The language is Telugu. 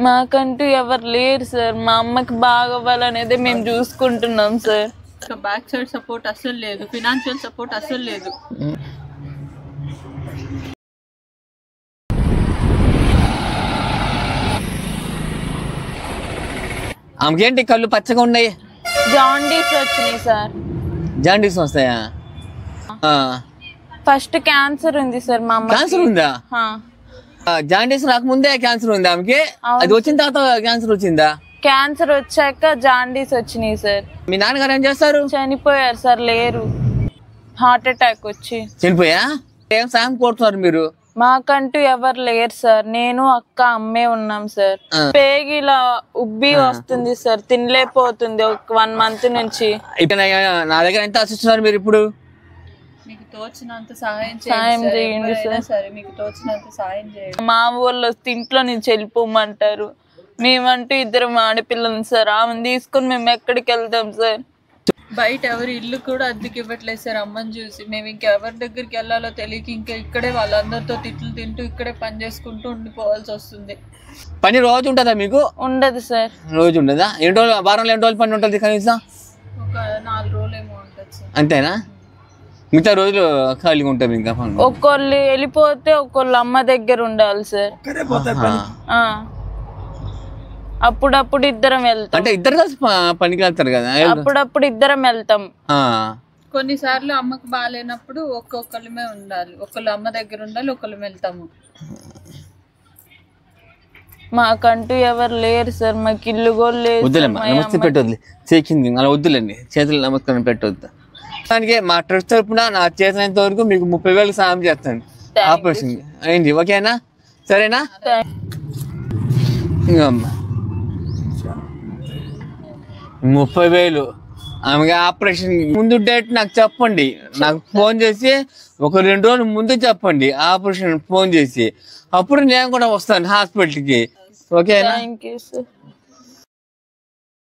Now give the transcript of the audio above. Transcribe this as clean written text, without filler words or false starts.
మాకంటూ ఎవరు లేరు సార్. మా అమ్మకి బాగవ్వాలనేది మేము చూసుకుంటున్నాం సార్. బ్యాక్ సైడ్ సపోర్ట్ అస్సలు లేదు, ఫినాన్షియల్ సపోర్ట్ అస్సలు లేదు. ఆమెకేంటి కళ్ళు పచ్చగా ఉన్నాయి? జాండీస్ వచ్చినాయి సార్. జాండీస్ వస్తాయా? ఫస్ట్ క్యాన్సర్ ఉంది సార్ మా అమ్మ. క్యాన్సర్ ఉందా? జాండీస్ రాకముందే క్యాన్సర్ ఉంది ఆమెకి? అది వచ్చిన తర్వాత క్యాన్సర్ వచ్చిందా? క్యాన్సర్ వచ్చాక జాండీస్ వచ్చినాయి సార్. మీ నాన్నగారు ఏం చేస్తారు? చనిపోయారు సార్, లేరు. హార్ట్ అటాక్ వచ్చి చనిపోయా? ఏం సాయం కోరుతున్నారు మీరు? మాకంటూ ఎవరు లేరు సార్. నేను అక్క అమ్మే ఉన్నాం సార్. పేగి ఇలా ఉబ్బి వస్తుంది సార్, తినలేకపోతుంది ఒక 1 month నుంచి. నా దగ్గర ఎంత ఆశిస్తున్నారు మీరు ఇప్పుడు? మీకు తోచినంత సాయం చేయండి సరే, మీకు తోచినంత సాయం చేయండి. మా ఊళ్ళో ఇంట్లో నుంచి వెళ్ళిపోమంటారు. మేమంటూ 2 ఆడపిల్లలు సార్. ఆమెను తీసుకొని మేము ఎక్కడికి వెళ్తాం సార్? బయట ఎవరు ఇల్లు కూడా అద్దెకి ఇవ్వట్లేదు సార్ అమ్మని చూసి. మేము ఇంకెవరి దగ్గరికి వెళ్ళాలో తెలియక ఇంకా ఇక్కడే వాళ్ళందరితో తిట్లు తింటూ ఇక్కడే పని చేసుకుంటూ ఉండిపోవాల్సి వస్తుంది. పని రోజు ఉంటుందా మీకు? ఉండదు సార్. రోజు ఉండదా? ఎన్ని రోజులు, వారంలో ఎన్ని రోజులు పని ఉంటుంది కనీసం? ఒక 4 రోజులు ఏమో ఉంటుంది సార్. అంతేనా? మిగతా రోజులు ఖాళీగా ఉంటాం ఇంకా? ఒక్కొళ్ళు వెళ్ళిపోతే ఒక్కొళ్ళు అమ్మ దగ్గర ఉండాలి సార్. అప్పుడప్పుడు 2 వెళ్తాం. అంటే 2 కలిసి పనికి వెళ్తారు కదా? అప్పుడప్పుడు 2 వెళ్తాం. కొన్నిసార్లు అమ్మకు బాగాలేనప్పుడు ఒక్కొక్కళ్ళమే ఉండాలి. ఒకళ్ళు అమ్మ దగ్గర ఉండాలి, ఒకళ్ళు వెళ్తాము. మాకంటూ ఎవరు లేరు సార్. మాకు ఇల్లు కూడా లేదు. వద్దులేమ్మా, నమస్తే పెట్టొద్దు. చేసింది అలా వద్దులేండి, చేతులు నమస్కారం పెట్టొద్దు. దానికి మా ట్రస్ట్ తరఫున నా చేసినంత వరకు మీకు 30,000 సాయం చేస్తాను. ఆపరేషన్ అయింది, ఓకేనా? సరేనా? ఇంకమ్మా 30,000 ఆమెకి ఆపరేషన్ ముందు డేట్ నాకు చెప్పండి. నాకు ఫోన్ చేసి ఒక 2 రోజులు ముందు చెప్పండి ఆపరేషన్ ఫోన్ చేసి. అప్పుడు నేను కూడా వస్తాను హాస్పిటల్కి, ఓకేనా? Thank you sir.